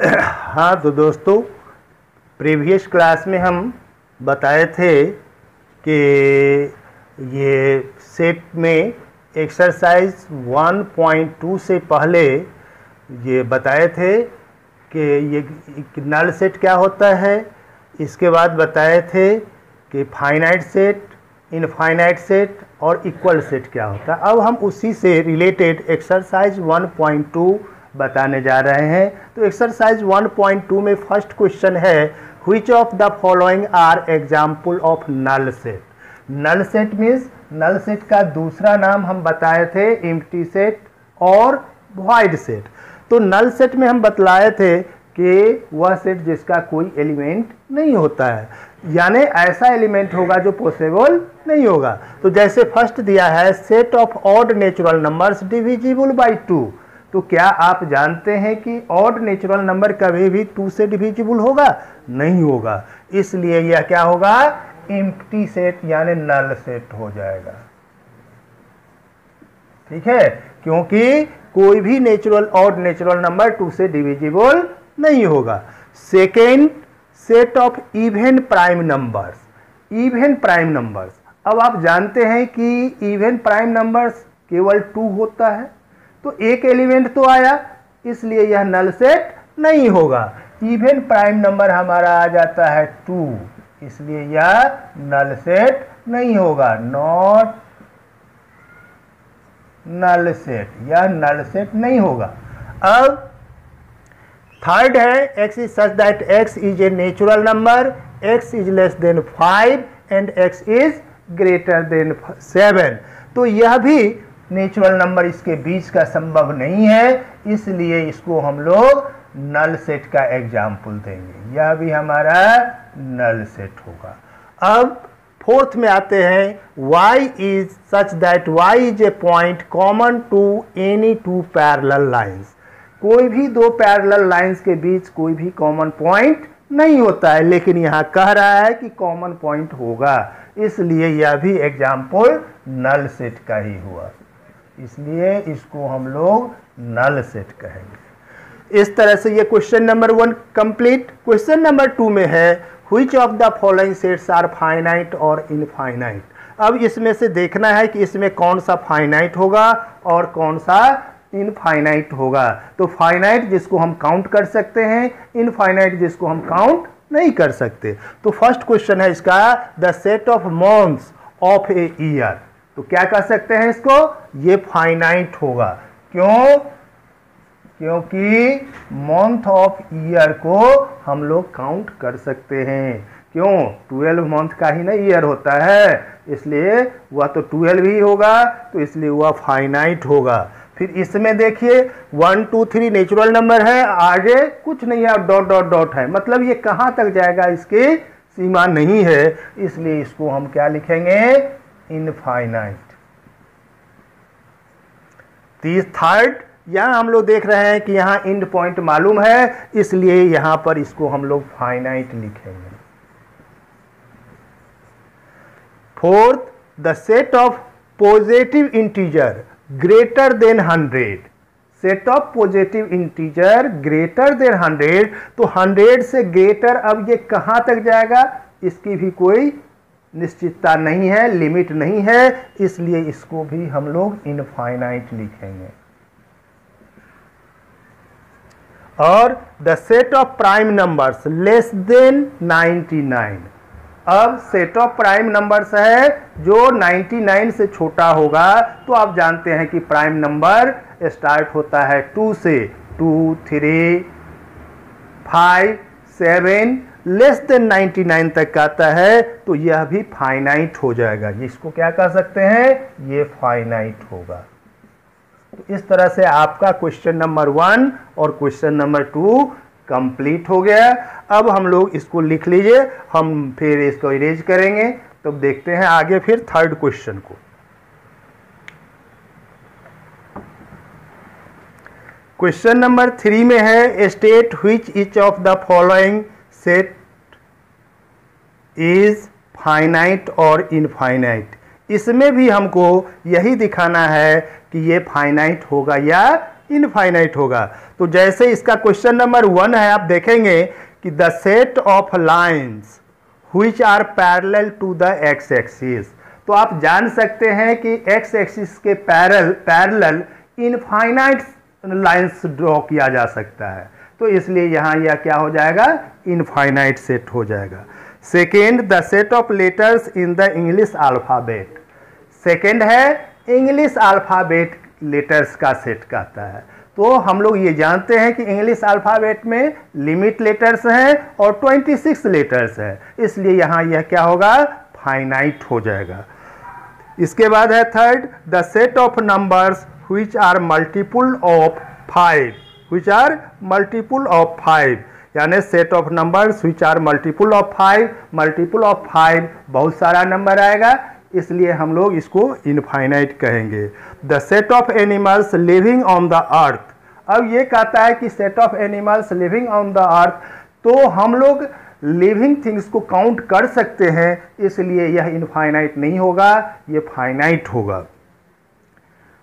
हाँ तो दोस्तों, प्रीवियस क्लास में हम बताए थे कि ये सेट में एक्सरसाइज 1.2 से पहले ये बताए थे कि ये नल सेट क्या होता है। इसके बाद बताए थे कि फाइनाइट सेट, इनफाइनाइट सेट और इक्वल सेट क्या होता है। अब हम उसी से रिलेटेड एक्सरसाइज 1.2 बताने जा रहे हैं। तो एक्सरसाइज 1.2 में फर्स्ट क्वेश्चन है, which of the following are example of null set. Null set means null set का दूसरा नाम हम बताए थे एम्प्टी सेट और वॉइड सेट। तो नल सेट में हम बतलाए थे कि वह सेट जिसका कोई एलिमेंट नहीं होता है, यानी ऐसा एलिमेंट होगा जो पॉसिबल नहीं होगा। तो जैसे फर्स्ट दिया है set of odd natural numbers divisible by 2। तो क्या आप जानते हैं कि ऑड नेचुरल नंबर कभी भी 2 से डिविजिबल होगा? नहीं होगा। इसलिए यह क्या होगा? एम्प्टी सेट यानी नल सेट हो जाएगा। ठीक है, क्योंकि कोई भी नेचुरल ऑड नेचुरल नंबर 2 से डिविजिबल नहीं होगा। Second, set of even prime numbers. Even prime numbers, अब आप जानते हैं कि इवन प्राइम नंबर्स केवल 2 होता है, तो एक एलिमेंट तो आया, इसलिए यह नल सेट नहीं होगा। इवन प्राइम नंबर हमारा आ जाता है 2, इसलिए यह नल सेट नहीं होगा। नॉट नल सेट, यह नल सेट नहीं होगा। अब थर्ड है, x is such that x is a natural number, x is less than 5 and x is greater than 7। तो यह भी नेचुरल नंबर इसके बीच का संभव नहीं है, इसलिए इसको हम लोग नल सेट का एग्जाम्पल देंगे। यह भी हमारा नल सेट होगा। अब फोर्थ में आते हैं, y is such that y is a point common to any 2 parallel lines. कोई भी 2 पैरेलल लाइंस के बीच कोई भी कॉमन पॉइंट नहीं होता है, लेकिन यहाँ कह रहा है कि कॉमन पॉइंट होगा, इसलिए यह भी एग्जाम्पल नल सेट का ही हुआ, इसलिए इसको हम लोग नल सेट कहेंगे। इस तरह से ये question number 1 complete. Question number 2 में है, which of the following sets are finite और इनफाइनाइट। अब इसमें से देखना है कि इसमें कौन सा फाइनाइट होगा और कौन सा इनफाइनाइट होगा। तो फाइनाइट जिसको हम काउंट कर सकते हैं, इनफाइनाइट जिसको हम काउंट नहीं कर सकते। तो फर्स्ट क्वेश्चन है इसका, the set of months of a year. तो क्या कह सकते हैं इसको? ये फाइनाइट होगा। क्यों? क्योंकि मंथ ऑफ ईयर को हम लोग काउंट कर सकते हैं। क्यों? 12 मंथ का ही ना ईयर होता है, इसलिए वह तो 12 ही होगा, तो इसलिए वह फाइनाइट होगा। फिर इसमें देखिए 1 2 3 नेचुरल नंबर है, आगे कुछ नहीं है, डॉट डॉट डॉट है, मतलब ये कहाँ तक जाएगा इसकी सीमा नहीं है, इसलिए इसको हम क्या लिखेंगे? इनफाइनाइट। थर्ड, यहां हम लोग देख रहे हैं कि यहां एंड पॉइंट मालूम है, इसलिए यहां पर इसको हम लोग फाइनाइट लिखेंगे। Fourth, the set of positive integer greater than 100। Set of positive integer greater than 100, तो 100 से ग्रेटर अब ये कहां तक जाएगा इसकी भी कोई निश्चितता नहीं है, लिमिट नहीं है, इसलिए इसको भी हम लोग इनफाइनाइट लिखेंगे। और the set of prime numbers less than 99। अब सेट ऑफ प्राइम नंबर्स है जो 99 से छोटा होगा, तो आप जानते हैं कि प्राइम नंबर स्टार्ट होता है 2 से, 2 3 5 7 लेस देन 99 तक आता है, तो यह भी फाइनाइट हो जाएगा। इसको क्या कह सकते हैं? ये फाइनाइट होगा। तो इस तरह से आपका क्वेश्चन नंबर 1 और क्वेश्चन नंबर 2 कंप्लीट हो गया। अब हम लोग इसको लिख लीजिए, हम फिर इसको इरेज करेंगे। तो देखते हैं आगे फिर थर्ड क्वेश्चन को। क्वेश्चन नंबर 3 में है, state which each of the following set is finite और इनफाइनाइट। इसमें भी हमको यही दिखाना है कि ये फाइनाइट होगा या इनफाइनाइट होगा। तो जैसे इसका क्वेश्चन नंबर 1 है, आप देखेंगे कि the set of lines which are parallel to the X axis. तो आप जान सकते हैं कि एक्स एक्सिस के पैरेलल इनफाइनाइट लाइंस ड्रॉ किया जा सकता है, तो इसलिए यहां यह क्या हो जाएगा, इनफाइनाइट सेट हो जाएगा। Second, the set of letters in the English alphabet. Second है इंग्लिश अल्फाबेट लेटर्स का सेट कहता है। तो हम लोग ये जानते हैं कि इंग्लिश अल्फाबेट में लिमिट लेटर्स हैं और 26 लेटर्स हैं, इसलिए यहां यह क्या होगा, फाइनाइट हो जाएगा। इसके बाद है third, the set of numbers which are multiple of 5, which are multiple of 5, यानी set of numbers which are multiple of 5। Multiple of 5 बहुत सारा नंबर आएगा, इसलिए हम लोग इसको इनफाइनाइट कहेंगे। The set of animals living on the earth. अब ये कहता है कि set of animals living on the earth, तो हम लोग लिविंग थिंग्स को काउंट कर सकते हैं, इसलिए यह इनफाइनाइट नहीं होगा, ये फाइनाइट होगा।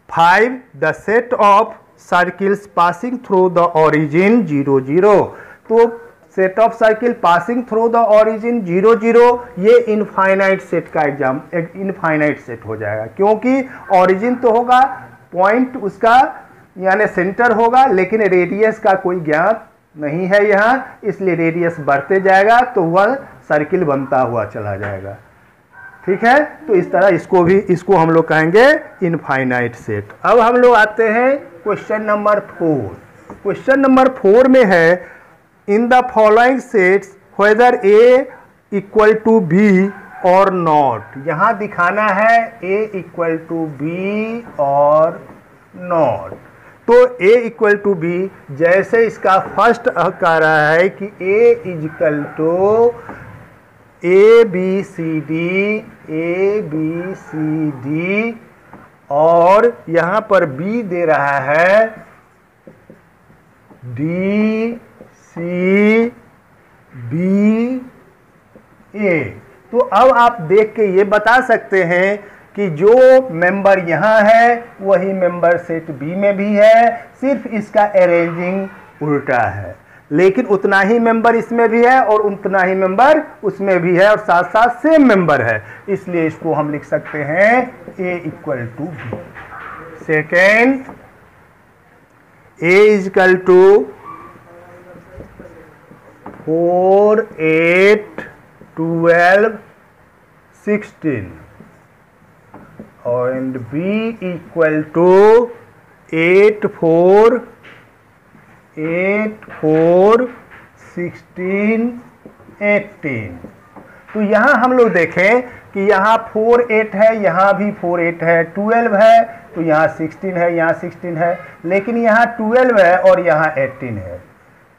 5, the set of circles passing through the origin 0 0। तो set of circle passing through the origin 0 0, ये इनफाइनाइट सेट का इनफाइनाइट सेट हो जाएगा, क्योंकि ओरिजिन तो होगा, पॉइंट उसका यानी सेंटर होगा, लेकिन रेडियस का कोई ज्ञात नहीं है यहाँ, इसलिए रेडियस बढ़ते जाएगा तो वह सर्किल बनता हुआ चला जाएगा। ठीक है, तो इस तरह इसको हम लोग कहेंगे इनफाइनाइट सेट। अब हम लोग आते हैं क्वेश्चन नंबर 4। क्वेश्चन नंबर 4 में है, in the following sets whether A equal to B और नॉट। यहाँ दिखाना है ए इक्वल टू बी और नॉट। तो a इक्वल टू बी, जैसे इसका फर्स्ट कह रहा है कि a equal to A B C D, और यहाँ पर b दे रहा है डी सी बी ए। तो अब आप देख के ये बता सकते हैं कि जो मेंबर यहाँ है वही मेंबर सेट बी में भी है, सिर्फ इसका अरेंजिंग उल्टा है, लेकिन उतना ही मेंबर इसमें भी है और उतना ही मेंबर उसमें भी है और साथ साथ सेम मेंबर है, इसलिए इसको हम लिख सकते हैं A equal to B. Second, A equal to 4 8 12 16 and b equal to 8 4 16 18। तो यहाँ हम लोग देखें कि यहाँ 4 8 है, यहाँ भी 4 8 है, 12 है तो यहाँ 16 है, यहाँ 16 है, लेकिन यहाँ 12 है और यहाँ 18 है।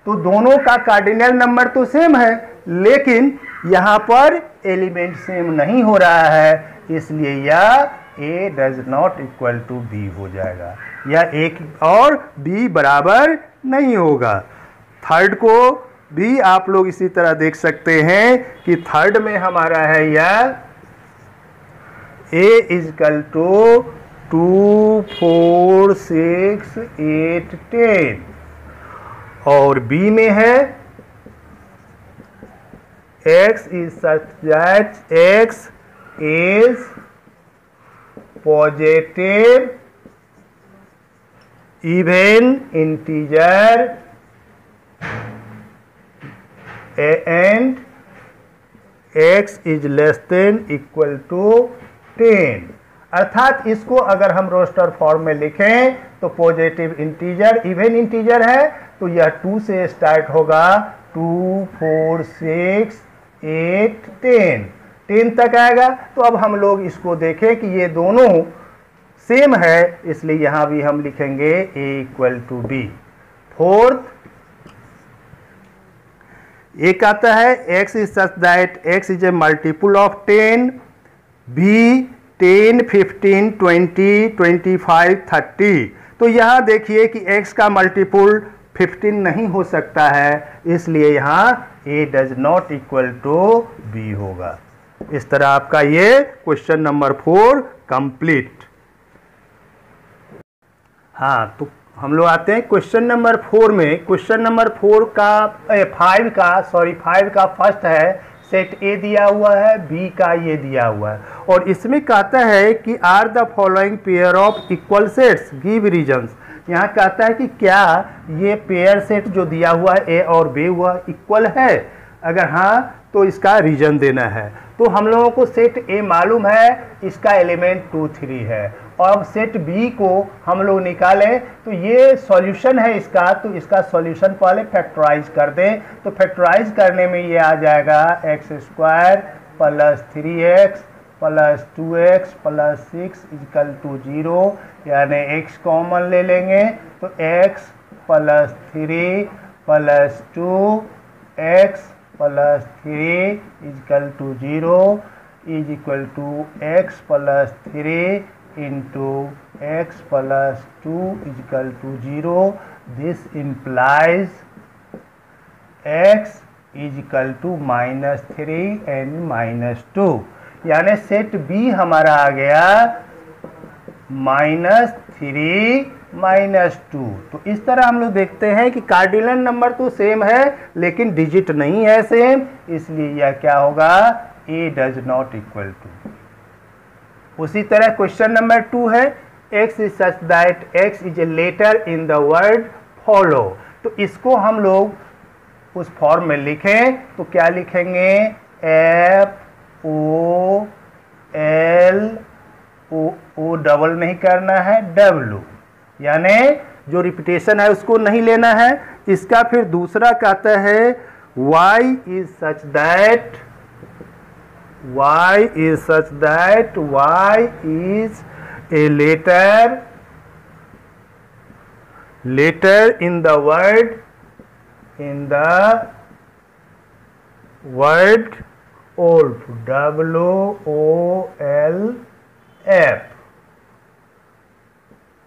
तो दोनों का कार्डिनल नंबर तो सेम है, लेकिन यहाँ पर एलिमेंट सेम नहीं हो रहा है, इसलिए यह a does not equal to b हो जाएगा, या एक और b बराबर नहीं होगा। थर्ड को भी आप लोग इसी तरह देख सकते हैं कि थर्ड में हमारा है यह a इक्वल टू 2 4 6 8 10, और b में है x is such that x is positive even integer and x is less than equal to 10। अर्थात इसको अगर हम रोस्टर फॉर्म में लिखें तो पॉजिटिव इंटीजर इवन इंटीजर है, तो यह 2 से स्टार्ट होगा, 2 4 6 8 10 तक आएगा। तो अब हम लोग इसको देखें कि ये दोनों सेम है, इसलिए यहां भी हम लिखेंगे a equal to B. Fourth, एक आता है x is such that x is a multiple of 10, b 10 15 20 25 30। तो यहां देखिए कि x का मल्टीपल 15 नहीं हो सकता है, इसलिए यहां a does not equal to b होगा। इस तरह आपका ये क्वेश्चन नंबर 4 कंप्लीट। हाँ, तो हम लोग आते हैं क्वेश्चन नंबर 4 में। क्वेश्चन नंबर 5 का फर्स्ट है, सेट ए दिया हुआ है, बी का ये दिया हुआ है, और इसमें कहता है कि are the following pair of equal sets, give reasons. यहाँ कहता है कि क्या ये पेयर सेट जो दिया हुआ है ए और बी हुआ इक्वल है, अगर हाँ तो इसका रीजन देना है। तो हम लोगों को सेट ए मालूम है, इसका एलिमेंट 2 3 है, और अब सेट बी को हम लोग निकालें तो ये सॉल्यूशन है इसका, तो इसका सॉल्यूशन पहले फैक्टराइज कर दें। तो फैक्टराइज करने में ये आ जाएगा x² plus 3x plus 2x plus 6 equal to 0, यानी x कॉमन ले लेंगे तो x plus 3 plus 2x plus 3 equal to 0 is equal to x plus 3 into x plus 2 equal to 0। This implies x is equal to -3 and -2, यानी set B हमारा आ गया -3 -2। तो इस तरह हम लोग देखते हैं कि कार्डिनल नंबर तो सेम है लेकिन डिजिट नहीं है सेम, इसलिए यह क्या होगा, a does not equal to. उसी तरह क्वेश्चन नंबर 2 है, x is such that x is a letter in the word follow. तो इसको हम लोग उस फॉर्म में लिखें तो क्या लिखेंगे, FOL, ओ डबल नहीं करना है, W, यानी जो रिपीटेशन है उसको नहीं लेना है। इसका फिर दूसरा कहता है y is such that y is a letter in the word wolf, WOLF।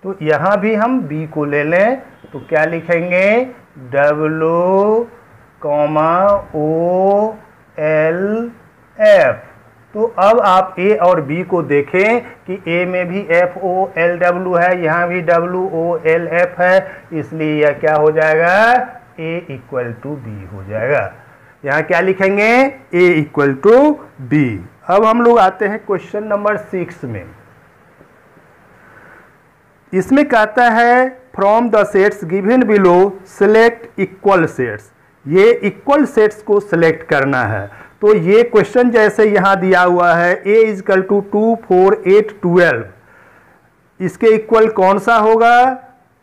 तो यहां भी हम b को ले लें तो क्या लिखेंगे, WOLF। तो अब आप a और b को देखें कि a में भी FOLW है, यहाँ भी WOLF है, इसलिए यह क्या हो जाएगा, a इक्वल टू b हो जाएगा। यहाँ क्या लिखेंगे, a इक्वल टू b। अब हम लोग आते हैं क्वेश्चन नंबर 6 में। इसमें कहता है from the sets given below select equal sets. ये इक्वल सेट्स को सिलेक्ट करना है। तो ये क्वेश्चन जैसे यहाँ दिया हुआ है a इजकल टू 2 4 8 12, इसके इक्वल कौन सा होगा,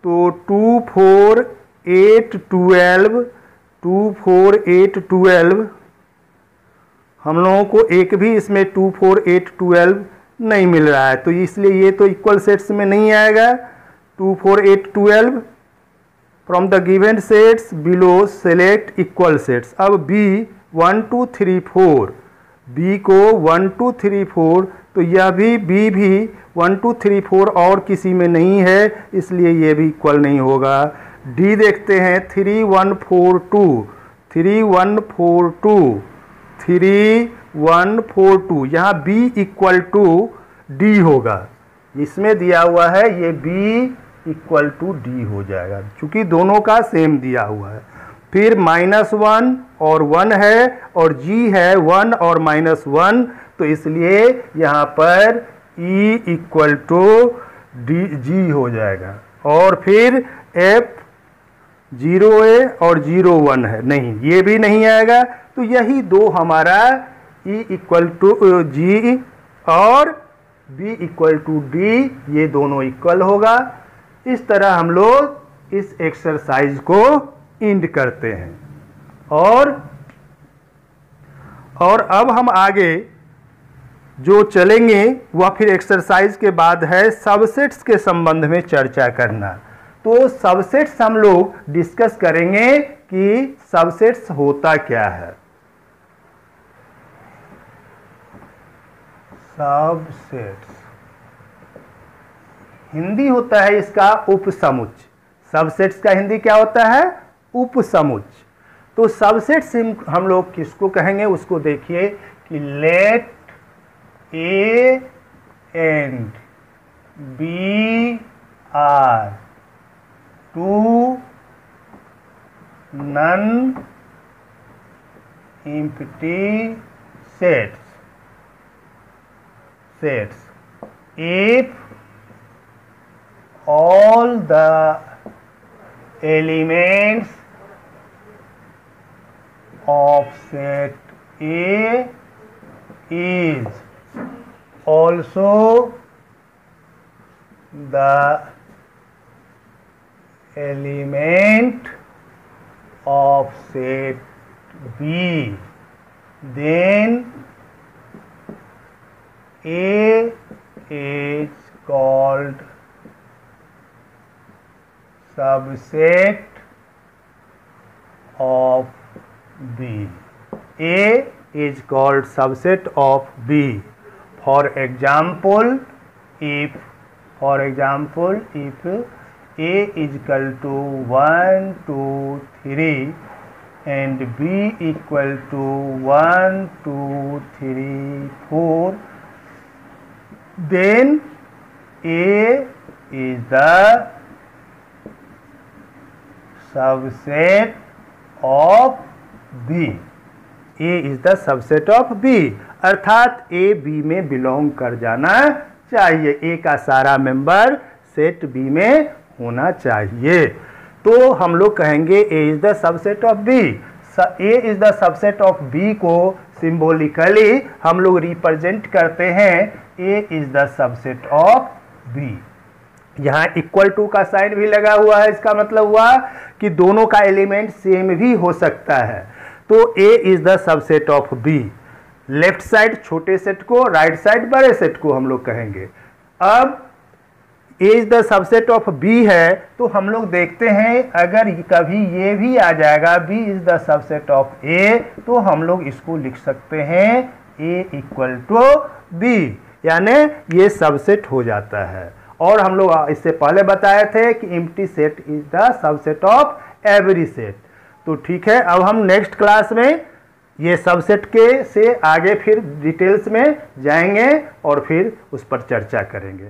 तो 2 4 8 12, 2 4 8 12। हम लोगों को एक भी इसमें 2 4 8 12 नहीं मिल रहा है, तो इसलिए ये तो इक्वल सेट्स में नहीं आएगा। 2 4 8 12 from the given sets below select equal sets. अब b 1 2 3 4, b को 1 2 3 4, तो यह भी b भी 1 2 3 4 और किसी में नहीं है, इसलिए ये भी इक्वल नहीं होगा। d देखते हैं 3 1 4 2, 3 1 4 2, 3 1 4 2, यहाँ b इक्वल टू d होगा। इसमें दिया हुआ है ये b इक्वल टू d हो जाएगा, क्योंकि दोनों का सेम दिया हुआ है। फिर -1 और 1 है और g है 1 और -1, तो इसलिए यहाँ पर e इक्वल टू g हो जाएगा। और फिर f 0a और 0 1 है, नहीं ये भी नहीं आएगा। तो यही दो हमारा e इक्वल टू g और b इक्वल टू d, ये दोनों इक्वल होगा। इस तरह हम लोग इस एक्सरसाइज को एंड करते हैं। और अब हम आगे जो चलेंगे वह फिर एक्सरसाइज के बाद है सबसेट्स के संबंध में चर्चा करना। तो सबसेट्स हम लोग डिस्कस करेंगे कि सबसेट्स होता क्या है। सबसेट्स हिंदी होता है इसका उपसमुच्चय। सबसेट्स का हिंदी क्या होता है, उपसमुच्चय। तो सबसेट्स हम लोग किसको कहेंगे उसको देखिए कि late A and B are two non-empty sets if all the elements of set A is also the element of set B, then A is called subset of B. A is called subset of B. For example, if A is equal to 1, 2, 3 and B equal to 1, 2, 3, 4, then A is the subset of B. A is the subset of B, अर्थात A B में belong कर जाना चाहिए। A का सारा member set B में होना चाहिए। तो हम लोग कहेंगे A is the subset of B। A is the subset of B को सिंबॉलिकली हम लोग रिप्रेजेंट करते हैं A is the subset of B। यहाँ इक्वल टू का साइन भी लगा हुआ है, इसका मतलब हुआ कि दोनों का एलिमेंट सेम भी हो सकता है। तो A is the subset of B। Left side छोटे सेट को, राइट साइड बड़े सेट को हम लोग कहेंगे। अब A is the subset of B है, तो हम लोग देखते हैं अगर कभी ये भी आ जाएगा B is the subset of A, तो हम लोग इसको लिख सकते हैं A इक्वल टू B, यानी ये सबसेट हो जाता है। और हम लोग इससे पहले बताए थे कि empty set is the subset of every set. तो ठीक है, अब हम नेक्स्ट क्लास में ये सबसेट के से आगे फिर डिटेल्स में जाएंगे और फिर उस पर चर्चा करेंगे।